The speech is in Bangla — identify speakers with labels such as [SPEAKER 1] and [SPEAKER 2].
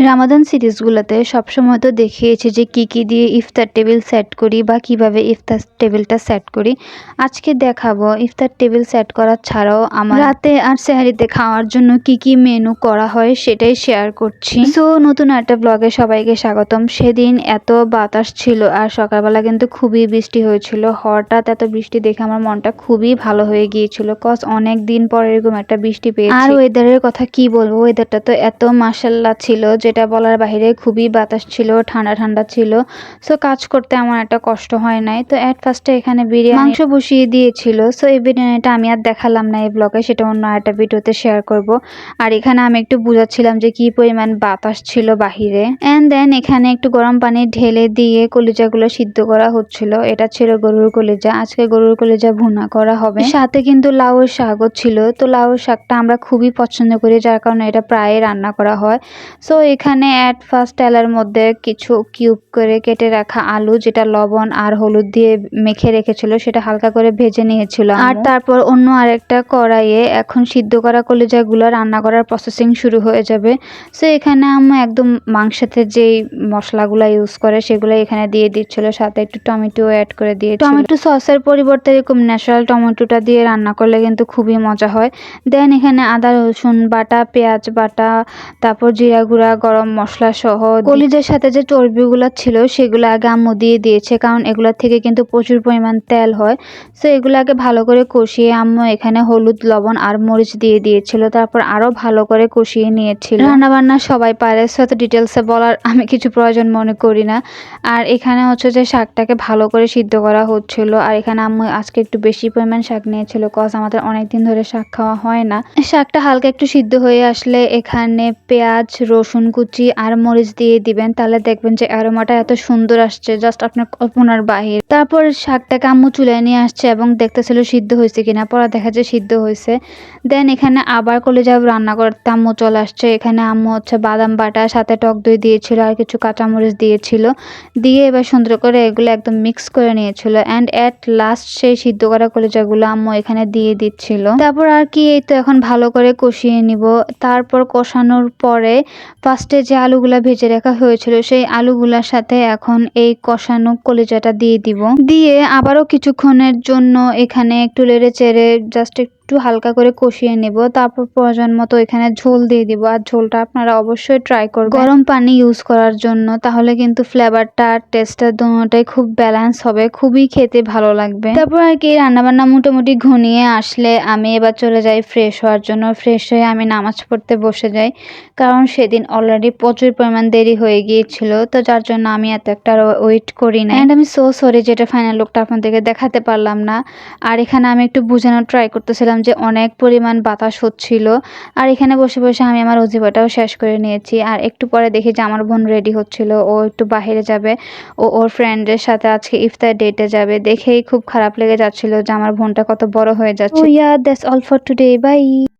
[SPEAKER 1] রামাদান সিরিজগুলোতে সবসময় তো দেখিয়েছি যে কি দিয়ে ইফতার টেবিল সেট করি বা কিভাবে ইফতার টেবিলটা সেট করি। আজকে দেখাবো ইফতার টেবিল সেট করা ছাড়াও আমার রাতে আর সেহরিতে খাওয়ার জন্য কি মেনু করা হয় সেটাই শেয়ার করছি। সো নতুন একটা ব্লগে সবাইকে স্বাগতম। সেদিন এত বাতাস ছিল আর সকালবেলা কিন্তু খুবই বৃষ্টি হয়েছিল। হঠাৎ এত বৃষ্টি দেখে আমার মনটা খুবই ভালো হয়ে গিয়েছিল, কজ অনেক দিন পর এরকম একটা বৃষ্টি পেয়েছি। আর ওয়েদারের কথা কি বলবো, ওয়েদারটা তো এত মাশাআল্লাহ ছিল যেটা বলার বাইরে। খুবই বাতাস ছিল, ঠান্ডা ঠান্ডা ছিল। সো কাজ করতে আমার একটা কষ্ট হয় নাই। তো এট ফার্স্টে এখানে বিরিয়ানি মাংস বসিয়ে দিয়েছিল। সো এই বিরিয়ানিটা আমি আর দেখালাম না এই ব্লগে, সেটা অন্য একটা ভিডিওতে শেয়ার করব। আর এখানে আমি একটু বুঝাচ্ছিলাম যে কি পরিমাণ বাতাস ছিল বাহিরে। এন্ড দেন এখানে একটু গরম পানি ঢেলে দিয়ে কলিজাগুলো সিদ্ধ করা হচ্ছিল। এটা ছিল গরুর কলিজা। আজকে গরুর কলিজা ভুনা করা হবে। সাথে কিন্তু লাউয়ের শাকও ছিল। তো লাউয়ের শাকটা আমরা খুবই পছন্দ করি, যার কারণে এটা প্রায় রান্না করা হয়। সো এখানে অ্যাট ফার্স্ট তেলের মধ্যে কিছু কিউব করে কেটে রাখা আলু, যেটা লবণ আর হলুদ দিয়ে মেখে রেখেছিল, সেটা হালকা করে ভেজে নিয়েছিল। আর তারপর অন্য আরেকটা কড়াইয়ে এখন সিদ্ধ করা কলিজাগুলো রান্না করার প্রসেসিং শুরু হয়ে যাবে। সো এখানে আমি একদম মাংসেতে যেই মশলাগুলো ইউজ করে সেগুলো এখানে দিয়ে দিচ্ছিল, সাথে একটু টমেটো অ্যাড করে দিয়েছিল। টমেটো সসের পরিবর্তে এরকম ন্যাচারাল টমেটোটা দিয়ে রান্না করলে কিন্তু খুবই মজা হয়। দেন এখানে আদা রসুন বাটা, পেঁয়াজ বাটা, তারপর জিরা গুঁড়া, গরম মশলা সহ কলিজার সাথে যে চর্বিগুলো ছিল সেগুলো আগে আম্মু দিয়ে দিয়েছে, কারণ এগুলোর থেকে কিন্তু প্রচুর পরিমাণ তেল হয়। সো এগুলো আগে ভালো করে কষিয়ে আম্মু এখানে হলুদ, লবণ আর মরিচ দিয়ে দিয়েছিল। তারপর আরো ভালো করে কষিয়ে নিয়েছিল। রান্না বান্না সবাই পারে, সো এত ডিটেলসে বলার আমি কিছু প্রয়োজন মনে করি না। আর এখানে হচ্ছে যে শাকটাকে ভালো করে সিদ্ধ করা হচ্ছিল। আর এখানে আম্মু আজকে একটু বেশি পরিমাণ শাক নিয়েছিল, কজ আমাদের অনেকদিন ধরে শাক খাওয়া হয় না। শাকটা হালকা একটু সিদ্ধ হয়ে আসলে এখানে পেঁয়াজ, রসুন কুচি আর মরিচ দিয়ে দিবেন, তাহলে দেখবেন যে অ্যারোমাটা এত সুন্দর আসছে, জাস্ট আপনার কল্পনার বাহির। তারপর শাকটাকে আম্মু চুলায় নিয়ে আসছে এবং দেখতেছিল সিদ্ধ হয়েছে কিনা। পরে দেখা যায় সিদ্ধ হয়েছে। দেন এখানে আবার কলিজা রান্না করতে আম্মু চলে আসছে। এখানে আম্মু হচ্ছে বাদাম বাটা, সাথে টক দই দিয়েছিল আর কিছু কাঁচামরিচ দিয়েছিল। দিয়ে এবার সুন্দর করে এগুলো একদম মিক্স করে নিয়েছিল। অ্যান্ড এট লাস্ট সেই সিদ্ধ করা কলিজাগুলো আম্মু এখানে দিয়ে দিচ্ছিল। তারপর আর কি, এই তো এখন ভালো করে কষিয়ে নিব। তারপর কষানোর পরে ফার্স্টে যে আলুগুলা ভেজে রাখা হয়েছিল সেই আলুগুলার সাথে এখন এই কষানো কলিজাটা দিয়ে দিব। দিয়ে আবারও কিছুক্ষণের জন্য এখানে একটু নেড়ে চেড়ে জাস্ট একটু হালকা করে কষিয়ে নেব। তারপর প্রয়োজন মতো এখানে ঝোল দিয়ে দিব। আর ঝোলটা আপনারা অবশ্যই ট্রাই করবেন গরম পানি ইউজ করার জন্য, তাহলে কিন্তু ফ্লেভারটা আর টেস্টটা দুটোটাই খুব ব্যালেন্স হবে, খুবই খেতে ভালো লাগবে। তারপর আর কি রান্নাবান্না মোটামুটি ঘনিয়ে আসলে আমি এবার চলে যাই ফ্রেশ হওয়ার জন্য। ফ্রেশ হয়ে আমি নামাজ পড়তে বসে যাই, কারণ সেদিন অলরেডি প্রচুর পরিমাণ দেরি হয়ে গিয়েছিল। তো যার জন্য আমি এত একটা ওয়েট করি না। অ্যান্ড আমি সো সরি যেটা ফাইনাল লুকটা আপনাদেরকে দেখাতে পারলাম না। আর এখানে আমি একটু বোঝানোর ট্রাই করতেছিলাম যে অনেক পরিমাণ বাতাস হচ্ছিল। আর এখানে বসে বসে আমি আমার অজিবাটাও শেষ করে নিয়েছি। আর একটু পরে দেখি যে আমার বোন রেডি হচ্ছিল, ও একটু বাহিরে যাবে, ও ওর ফ্রেন্ডের সাথে আজকে ইফতার ডেটে যাবে। দেখেই খুব খারাপ লেগে যাচ্ছিল যে আমার বোনটা কত বড় হয়ে যাচ্ছে। Yeah that's all for today, by.